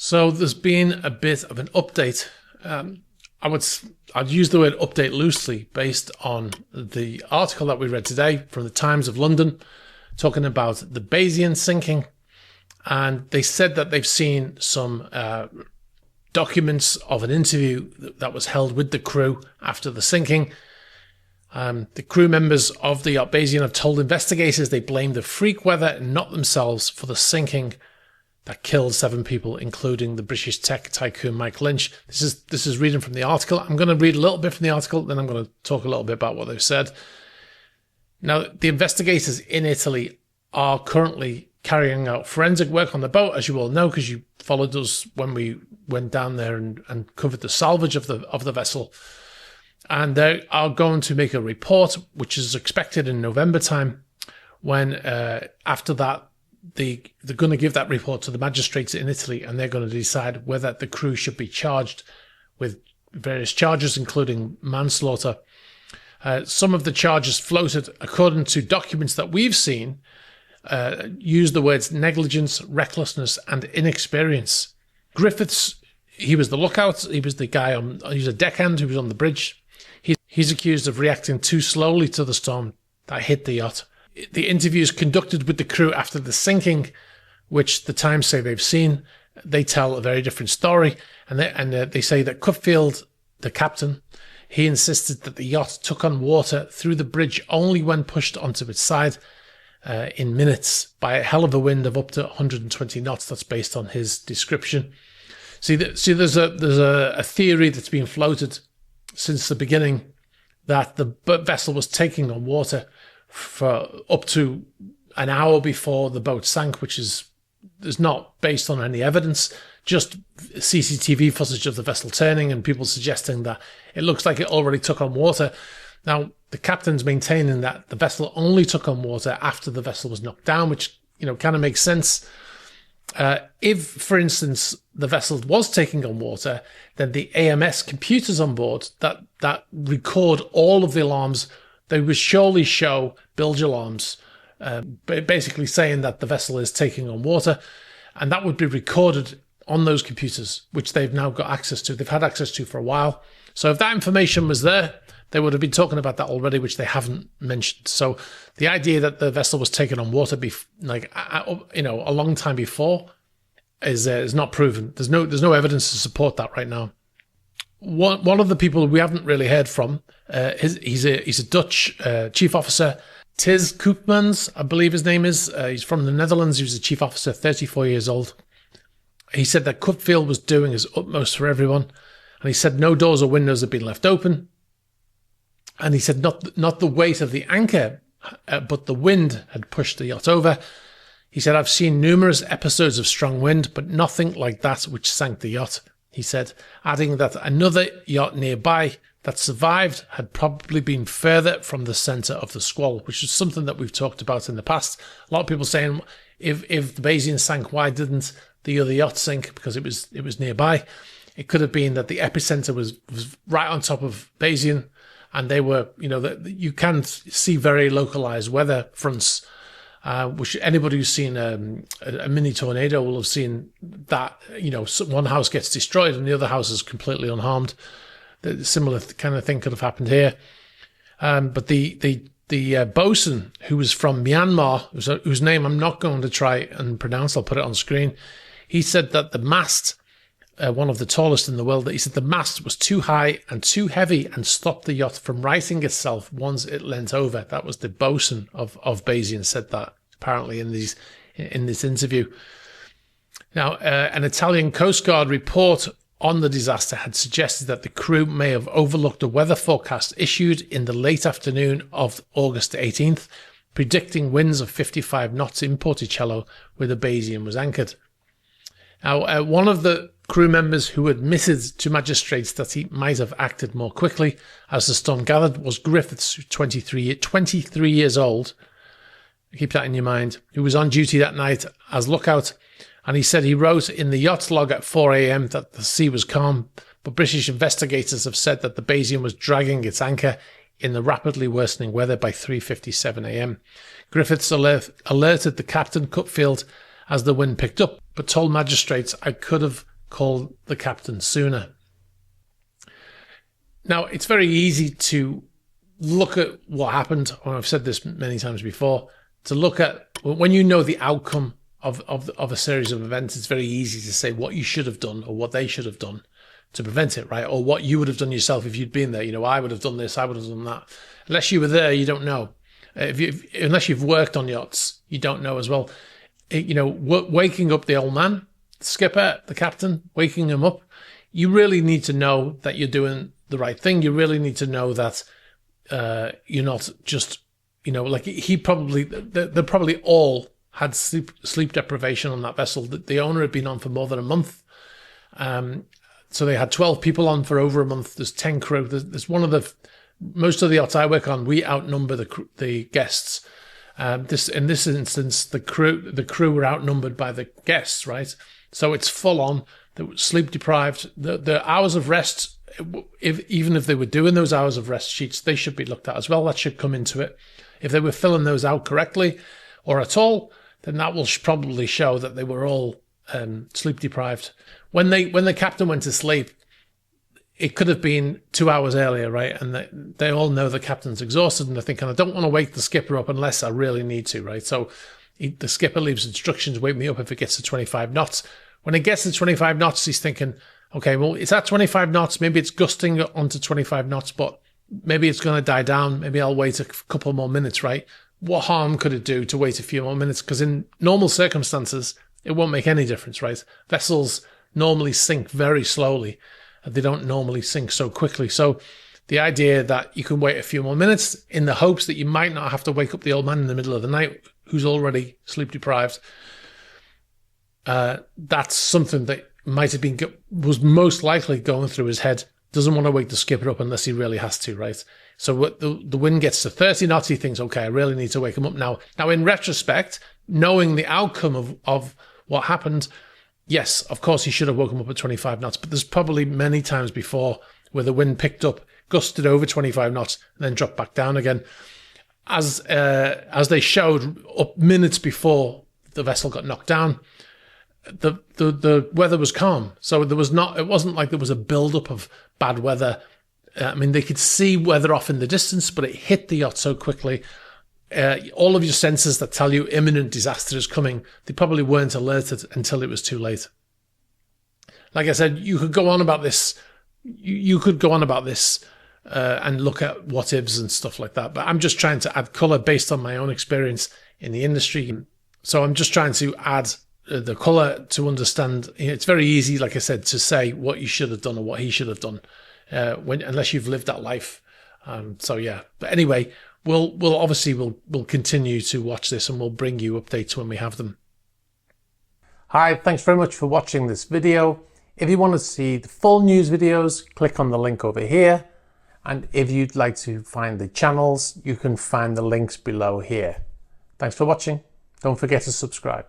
So there's been a bit of an update. I'd use the word update loosely based on the article that we read today from the Times of London talking about the Bayesian sinking. And they said that they've seen some documents of an interview that was held with the crew after the sinking. The crew members of the yacht Bayesian have told investigators they blame the freak weather and not themselves for the sinking that killed 7 people, including the British tech tycoon Mike Lynch. This is reading from the article. I'm going to read a little bit from the article, then I'm going to talk a little bit about what they've said. Now, the investigators in Italy are currently carrying out forensic work on the boat, as you all know, because you followed us when we went down there and covered the salvage of the vessel. And they are going to make a report, which is expected in November time, when after that, they're going to give that report to the magistrates in Italy, and they're going to decide whether the crew should be charged with various charges, including manslaughter. Some of the charges floated, according to documents that we've seen, use the words negligence, recklessness, and inexperience. Griffiths, he was the lookout. He was the guy he was a deckhand who was on the bridge. He's accused of reacting too slowly to the storm that hit the yacht. The interviews conducted with the crew after the sinking, which the Times say they've seen, they tell a very different story. And they say that Cutfield, the captain, he insisted that the yacht took on water through the bridge only when pushed onto its side in minutes by a hell of a wind of up to 120 knots. That's based on his description. See, there's a theory that's been floated since the beginning that the vessel was taking on water for up to an hour before the boat sank, which is not based on any evidence, just CCTV footage of the vessel turning and people suggesting that it looks like it already took on water. Now, the captain's maintaining that the vessel only took on water after the vessel was knocked down, which, kind of makes sense. If, for instance, the vessel was taking on water, then the AMS computers on board that record all of the alarms, they would surely show bilge alarms, basically saying that the vessel is taking on water, and that would be recorded on those computers, which they've now got access to. They've had access to for a while. So if that information was there, they would have been talking about that already, which they haven't mentioned. So the idea that the vessel was taken on water, a long time before, is not proven. There's no evidence to support that right now. One of the people we haven't really heard from, he's a Dutch chief officer, Tis Koopmans, I believe his name is. He's from the Netherlands. He was a chief officer, 34 years old. He said that Cutfield was doing his utmost for everyone, and he said no doors or windows had been left open. And he said not the weight of the anchor, but the wind had pushed the yacht over. He said, I've seen numerous episodes of strong wind, but nothing like that which sank the yacht. He said, adding that another yacht nearby that survived had probably been further from the centre of the squall, which is something that we've talked about in the past. A lot of people saying, if the Bayesian sank, why didn't the other yacht sink? Because it was nearby. It could have been that the epicenter was right on top of Bayesian, and they were, you can see very localized weather fronts, which anybody who's seen a mini tornado will have seen that, one house gets destroyed and the other house is completely unharmed. The similar kind of thing could have happened here. But the bosun, who was from Myanmar, whose name I'm not going to try and pronounce, I'll put it on screen, he said that the mast, one of the tallest in the world, he said the mast was too high and too heavy and stopped the yacht from righting itself once it leant over. That was the bosun of Bayesian said that, apparently, in this interview. Now, an Italian Coast Guard report on the disaster had suggested that the crew may have overlooked a weather forecast issued in the late afternoon of August 18th, predicting winds of 55 knots in Porticello, where the Bayesian was anchored. Now, one of the crew members who admitted to magistrates that he might have acted more quickly as the storm gathered was Griffiths, 23 years old. Keep that in your mind. Who was on duty that night as lookout. And he said he wrote in the yacht log at 4 a.m. that the sea was calm, but British investigators have said that the Bayesian was dragging its anchor in the rapidly worsening weather by 3:57 a.m. Griffiths alerted the captain, Cutfield, as the wind picked up, but told magistrates I could have called the captain sooner. Now, it's very easy to look at what happened, and I've said this many times before, to look at when you know the outcome of a series of events, it's very easy to say what you should have done or what they should have done to prevent it, right? Or what you would have done yourself if you'd been there. You know, I would have done this, I would have done that. Unless you were there, you don't know. Unless you've worked on yachts, you don't know as well. You know, waking up the old man, the skipper, the captain, waking him up, you really need to know that you're doing the right thing. You really need to know that you're not just, you know, like they probably all had sleep deprivation on that vessel. The owner had been on for more than a month. So they had 12 people on for over a month. There's 10 crew. There's most of the yachts I work on, we outnumber the guests. In this instance, the crew were outnumbered by the guests, right? So it's full on. They were sleep deprived. The hours of rest, even if they were doing those hours of rest sheets, they should be looked at as well. That should come into it. If they were filling those out correctly or at all, then that will probably show that they were all sleep deprived. When the captain went to sleep, it could have been 2 hours earlier, right? And they all know the captain's exhausted and they're thinking, I don't want to wake the skipper up unless I really need to, right? So the skipper leaves instructions, wake me up if it gets to 25 knots. When it gets to 25 knots, he's thinking, okay, well, it's at 25 knots. Maybe it's gusting onto 25 knots, but maybe it's going to die down. Maybe I'll wait a couple more minutes, right? What harm could it do to wait a few more minutes? Because in normal circumstances, it won't make any difference, right? Vessels normally sink very slowly. They don't normally sink so quickly. So the idea that you can wait a few more minutes in the hopes that you might not have to wake up the old man in the middle of the night who's already sleep deprived, that's something that was most likely going through his head. Doesn't want to wake the skipper up unless he really has to, right? So the wind gets to 30 knots, he thinks, okay, I really need to wake him up now. Now, in retrospect, knowing the outcome of what happened, yes, of course, he should have woken up at 25 knots, but there's probably many times before where the wind picked up, gusted over 25 knots, and then dropped back down again. As they showed up minutes before the vessel got knocked down, the weather was calm. So it wasn't like there was a build-up of bad weather. I mean, they could see weather off in the distance, but it hit the yacht so quickly. All of your sensors that tell you imminent disaster is coming, they probably weren't alerted until it was too late. Like I said, you could go on about this. You could go on about this and look at what ifs and stuff like that. But I'm just trying to add colour based on my own experience in the industry. So I'm just trying to add the colour to understand. It's very easy, like I said, to say what you should have done or what he should have done, unless you've lived that life. So yeah. But anyway, we'll continue to watch this and we'll bring you updates when we have them. Hi, thanks very much for watching this video. If you want to see the full news videos, click on the link over here. And if you'd like to find the channels, you can find the links below here. Thanks for watching. Don't forget to subscribe.